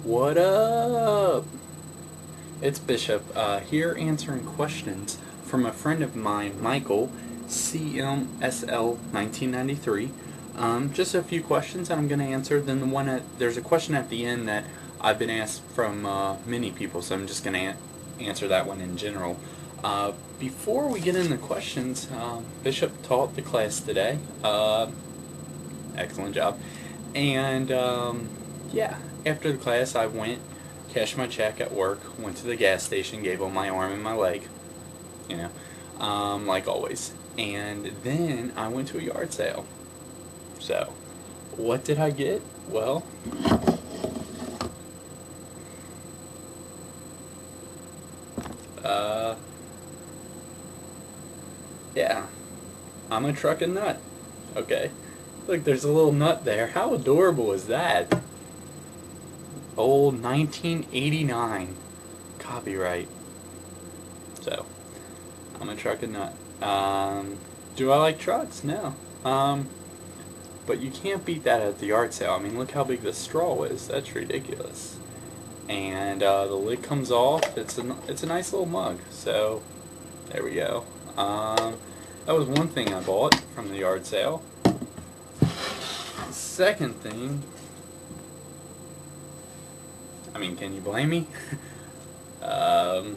What up? It's Bishop here answering questions from a friend of mine, Michael, CMSL1993. Just a few questions that I'm going to answer. Then there's a question at the end that I've been asked from many people, so I'm just going to answer that one in general. Before we get into questions, Bishop taught the class today. Excellent job. And yeah, after the class I went, cashed my check at work, went to the gas station, gave him my arm and my leg, like always. And then I went to a yard sale. So, what did I get? Well, yeah, I'm a truckin' nut. Okay. Look, there's a little nut there. How adorable is that? Old 1989 copyright. So, I'm a truckin' nut. Do I like trucks? No. But you can't beat that at the yard sale. I mean, look how big the straw is. That's ridiculous. And the lid comes off. It's a nice little mug. So, there we go. That was one thing I bought from the yard sale. Second thing, I mean, can you blame me? An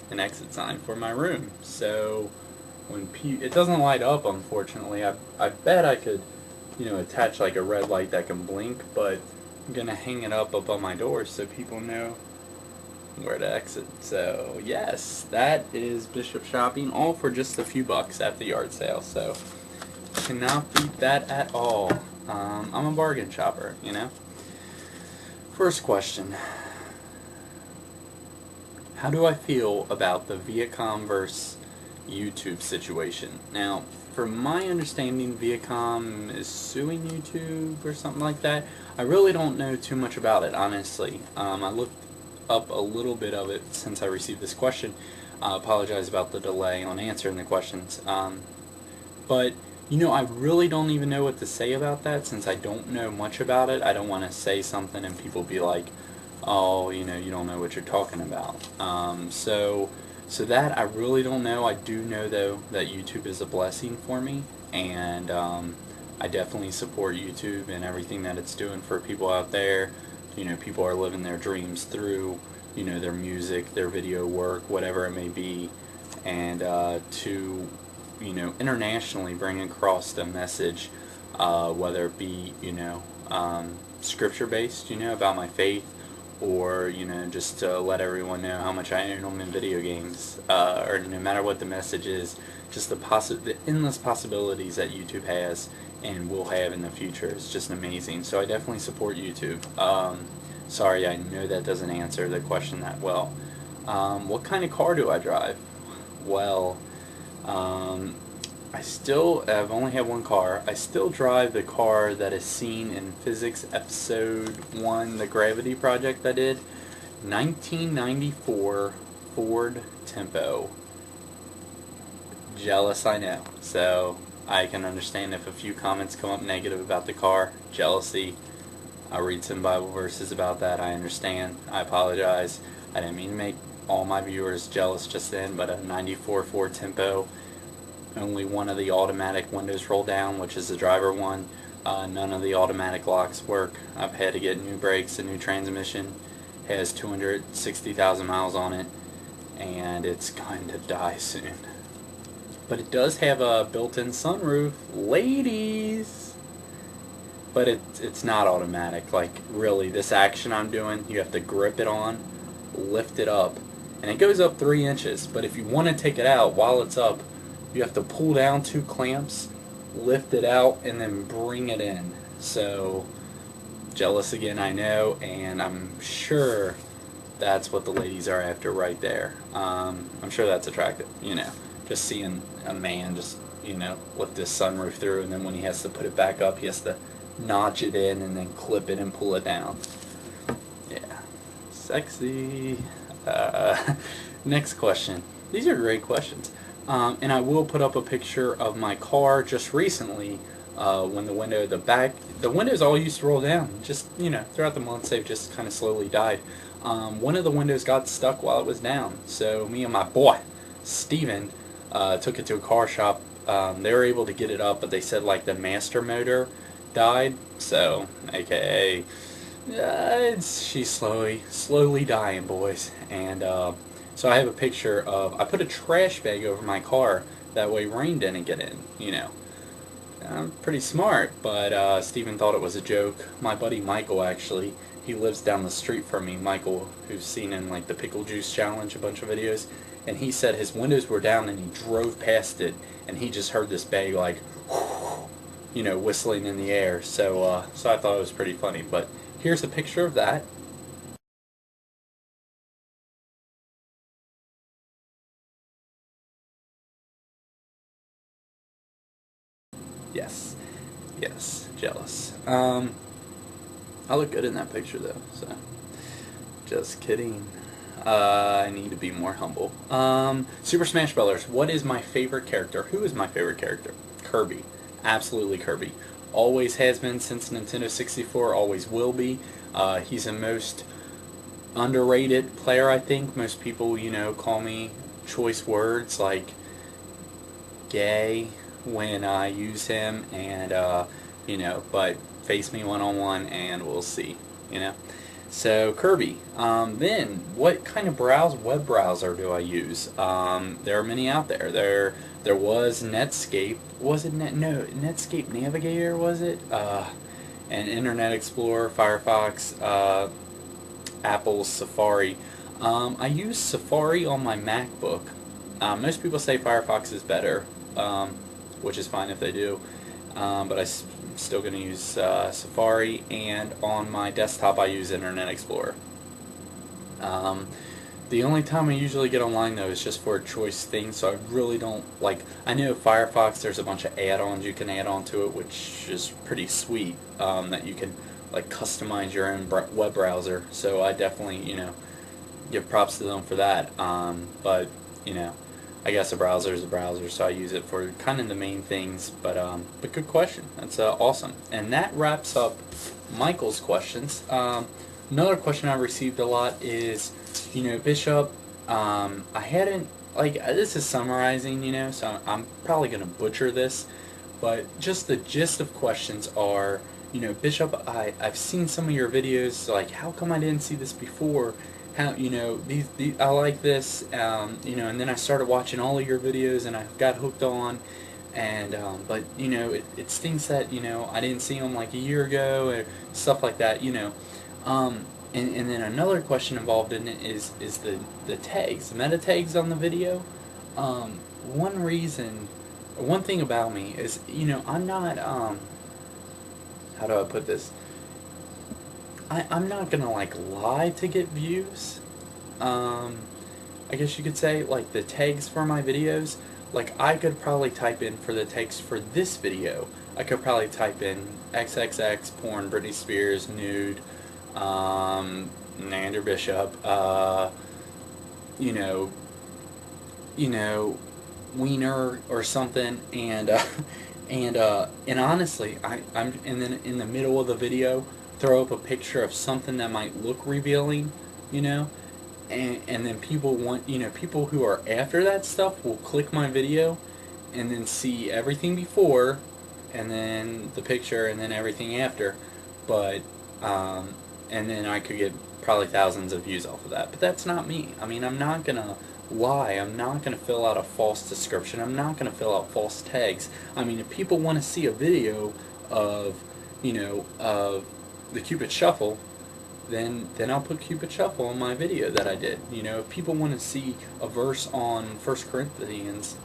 exit sign for my room. So when it doesn't light up, unfortunately. I bet I could, attach like a red light that can blink, but I'm gonna hang it up on my door so people know where to exit. So yes, that is Bishop shopping, all for just a few bucks at the yard sale. So cannot beat that at all. I'm a bargain shopper, First question. How do I feel about the Viacom versus YouTube situation? Now, from my understanding, Viacom is suing YouTube or something like that. I really don't know too much about it, honestly. I looked up a little bit of it since I received this question. I apologize about the delay on answering the questions. But I really don't even know what to say about that since I don't know much about it. I don't want to say something and people be like, oh, you don't know what you're talking about. So that I really don't know. I do know, though, that YouTube is a blessing for me, and I definitely support YouTube and everything that it's doing for people out there. People are living their dreams through, their music, their video work, whatever it may be, and to internationally bring across the message, whether it be, scripture-based, about my faith, or, just to let everyone know how much I own them in video games, or no matter what the message is, just the endless possibilities that YouTube has and will have in the future is just amazing. So I definitely support YouTube. Sorry, I know that doesn't answer the question that well. What kind of car do I drive? Well, I've only had one car. I still drive the car that is seen in Physics Episode 1, the Gravity Project I did. 1994 Ford Tempo. Jealous, I know. So, I can understand if a few comments come up negative about the car. Jealousy. I'll read some Bible verses about that. I understand. I apologize. I didn't mean to make all my viewers jealous just then, but a 94 Ford Tempo, only one of the automatic windows roll down, which is the driver one. None of the automatic locks work. I've had to get new brakes, a new transmission. It has 260,000 miles on it, and it's going to die soon. But it does have a built-in sunroof, ladies. But it's not automatic. Like, really, this action I'm doing, you have to grip it on, lift it up, and it goes up 3 inches. But if you want to take it out while it's up, you have to pull down 2 clamps, lift it out, and then bring it in. So, jealous again, I know, and I'm sure that's what the ladies are after right there. I'm sure that's attractive, just seeing a man just, lift this sunroof through, and then when he has to put it back up, he has to notch it in and then clip it and pull it down. Yeah, sexy. Next question. These are great questions. And I will put up a picture of my car just recently when the the windows all used to roll down. Just, you know, throughout the months they've just kind of slowly died. One of the windows got stuck while it was down, so me and my boy Steven took it to a car shop. They were able to get it up, but they said like the master motor died, so aka she's slowly dying, boys. And so I have a picture of, I put a trash bag over my car, that way rain didn't get in, you know. I'm pretty smart, but Steven thought it was a joke. My buddy Michael, actually, he lives down the street from me, Michael, who's seen in like the pickle juice challenge, a bunch of videos, and he said his windows were down and he drove past it and he just heard this bag like, you know, whistling in the air. So so I thought it was pretty funny. But here's a picture of that. Yes, yes, jealous. I look good in that picture though, so just kidding. I need to be more humble. Super Smash Brothers. What is my favorite character? Who is my favorite character? Kirby. Absolutely Kirby. Always has been since Nintendo 64. Always will be. He's the most underrated player, I think. Most people, you know, call me choice words like gay when I use him, and you know, but face me one-on-one and we'll see, you know. So Kirby. Then what kind of web browser do I use? There are many out there. There was Netscape. Was it no, Netscape Navigator, was it? And Internet Explorer, Firefox, Apple's Safari. I use Safari on my MacBook. Most people say Firefox is better, which is fine if they do, but I'm still going to use Safari, and on my desktop I use Internet Explorer. The only time I usually get online though is just for a choice thing, so I really don't like. I know Firefox, there's a bunch of add-ons you can add on to it, which is pretty sweet, that you can like customize your own web browser, so I definitely, you know, give props to them for that. But you know, I guess a browser is a browser, so I use it for kind of the main things. But good question. That's awesome. And that wraps up Michael's questions. Another question I received a lot is, you know, Bishop, I hadn't, like, this is summarizing, you know, so I'm probably going to butcher this, but just the gist of questions are, you know, Bishop, I've seen some of your videos, like, how come I didn't see this before? How, you know, these I like this, you know, and then I started watching all of your videos and I got hooked on, and but you know, it's things that, you know, I didn't see them like a year ago or stuff like that, you know. And then another question involved in it is the tags, the meta tags on the video. One thing about me is, you know, I'm not how do I put this? I'm not gonna like lie to get views. I guess you could say, like, the tags for my videos, like, I could probably type in for the tags for this video, I could probably type in XXX, porn, Britney Spears, nude, Nander Bishop, you know, wiener or something, and honestly, I'm and then in the middle of the video throw up a picture of something that might look revealing, you know, and then people want, you know, people who are after that stuff will click my video and then see everything before and then the picture and then everything after, but and then I could get probably thousands of views off of that. But that's not me. I mean, I'm not gonna lie. I'm not gonna fill out a false description. I'm not gonna fill out false tags. I mean, if people want to see a video of, you know, of the Cupid Shuffle, then I'll put Cupid Shuffle on my video that I did. You know, if people want to see a verse on 1 Corinthians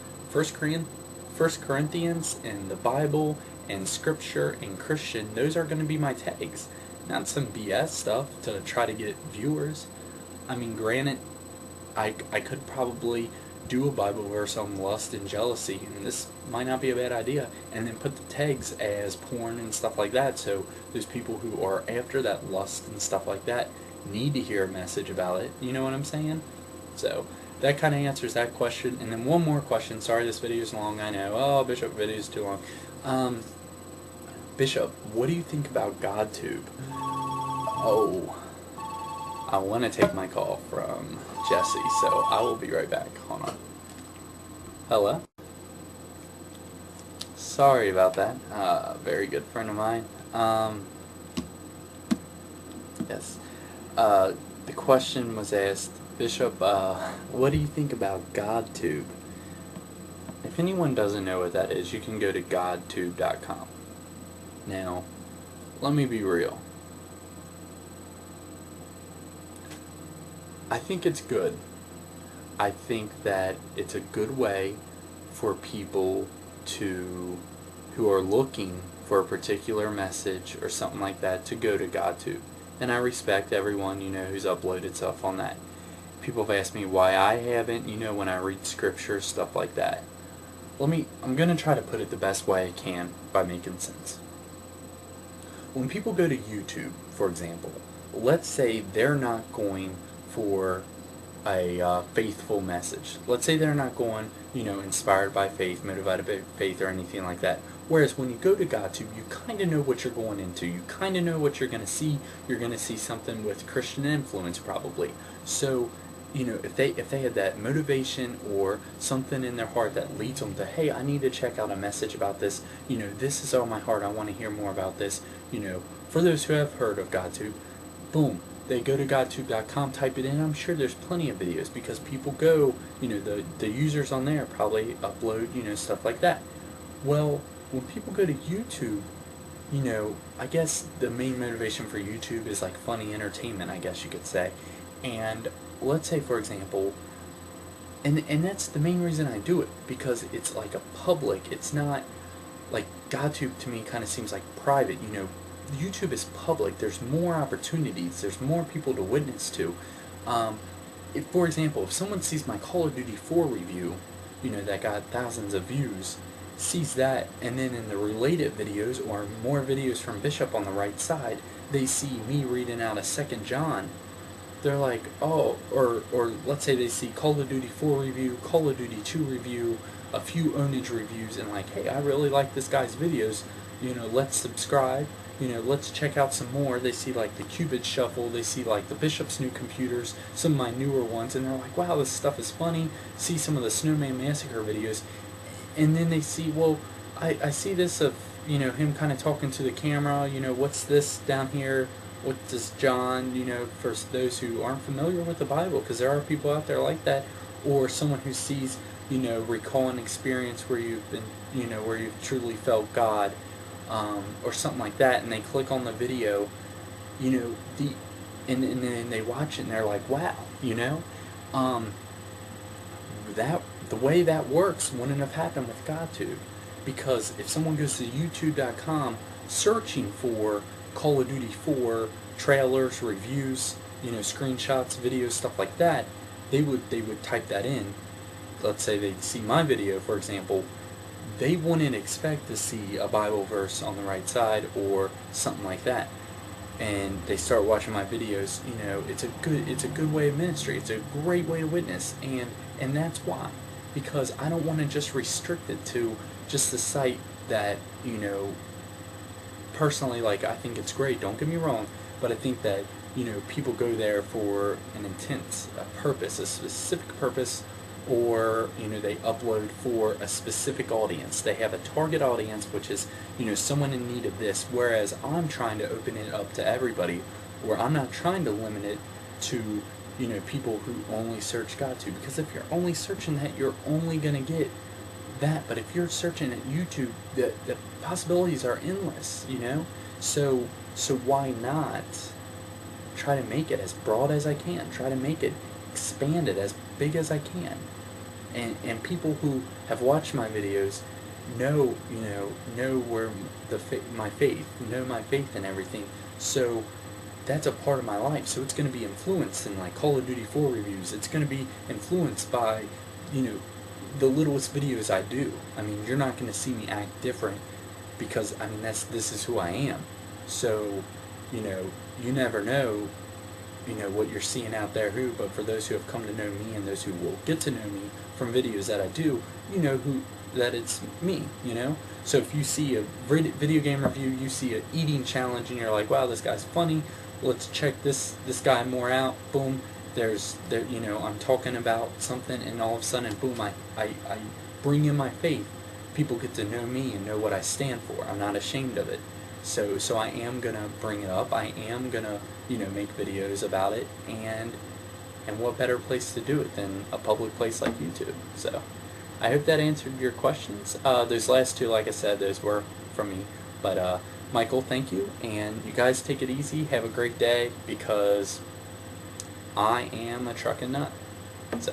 and the Bible and Scripture and Christian, those are going to be my tags, not some BS stuff to try to get viewers. I mean, granted, I could probably do a Bible verse on lust and jealousy, and this might not be a bad idea, and then put the tags as porn and stuff like that, so those people who are after that lust and stuff like that need to hear a message about it. You know what I'm saying? So that kind of answers that question. And then one more question. Sorry, this video is long, I know. Oh, Bishop, video is too long. Bishop, what do you think about GodTube? Oh, I want to take my call from Jesse, so I will be right back. Hold on. Hello? Sorry about that. Very good friend of mine. Yes. The question was asked, Bishop, what do you think about GodTube? If anyone doesn't know what that is, you can go to GodTube.com. Now, let me be real. I think it's good. I think that it's a good way for people who are looking for a particular message or something like that to go to GodTube. And I respect everyone, who's uploaded stuff on that. People have asked me why I haven't, when I read scripture, stuff like that. I'm going to try to put it the best way I can by making sense. When people go to YouTube, for example, let's say they're not going for a faithful message. Let's say they're not going, inspired by faith, motivated by faith, or anything like that. Whereas when you go to GodTube, you kind of know what you're going into. You kind of know what you're going to see. You're going to see something with Christian influence, probably. So, if they had that motivation or something in their heart that leads them to, hey, I need to check out a message about this. This is on my heart. I want to hear more about this. For those who have heard of GodTube, boom. They go to GodTube.com, type it in. I'm sure there's plenty of videos because people go, the users on there probably upload, stuff like that. Well, when people go to YouTube, I guess the main motivation for YouTube is like funny entertainment, I guess you could say. And let's say, for example, and that's the main reason I do it, because it's like a public, it's not like GodTube to me kind of seems like private, YouTube is public. There's more opportunities. There's more people to witness to. For example, if someone sees my Call of Duty 4 review, that got thousands of views, sees that, and then in the related videos or more videos from Bishop on the right side, they see me reading out a 2 John, they're like, oh, or let's say they see Call of Duty 4 review, Call of Duty 2 review, a few ownage reviews, and like, hey, I really like this guy's videos, let's subscribe. Let's check out some more. They see like the Qubit Shuffle, they see like the Bishop's new computers, some of my newer ones, and they're like, wow, this stuff is funny. See some of the Snowman Massacre videos, and then they see, well, I see this of, him kind of talking to the camera, what's this down here, what does John, for those who aren't familiar with the Bible, because there are people out there like that, or someone who sees, recall an experience where you've been, where you've truly felt God, or something like that, and they click on the video, and then they watch it and they're like, wow, that the way that works wouldn't have happened with GodTube, because if someone goes to YouTube.com searching for Call of Duty 4 trailers, reviews, screenshots, videos, stuff like that, they would type that in. Let's say they see my video, for example. They wouldn't expect to see a Bible verse on the right side or something like that, and they start watching my videos. It's a good way of ministry. It's a great way to witness, and that's why, because I don't want to just restrict it to just the site that personally, like, I think it's great. Don't get me wrong, but I think that people go there for an intent, a purpose, a specific purpose. Or they upload for a specific audience. They have a target audience, which is someone in need of this. Whereas I'm trying to open it up to everybody, where I'm not trying to limit it to people who only search GodTube. Because if you're only searching that, you're only gonna get that. But if you're searching at YouTube, the possibilities are endless. So why not try to make it as broad as I can? Try to make it, expand it as big as I can. And people who have watched my videos know where my faith, know my faith and everything. So that's a part of my life. So it's going to be influenced in like Call of Duty 4 reviews. It's going to be influenced by, the littlest videos I do. I mean, you're not going to see me act different, because this is who I am. So, you never know what you're seeing out there but for those who have come to know me and those who will get to know me from videos that I do, that it's me, you know? So if you see a video game review, you see an eating challenge, and you're like, wow, this guy's funny, let's check this guy more out, boom, you know, I'm talking about something, and all of a sudden, boom, I bring in my faith. People get to know me and know what I stand for. I'm not ashamed of it. So I am gonna bring it up. I am gonna, you know, make videos about it, and what better place to do it than a public place like YouTube? So I hope that answered your questions. Those last two, like I said, those were from me. But Michael, thank you, and you guys take it easy. Have a great day, because I am a truckin' nut. So.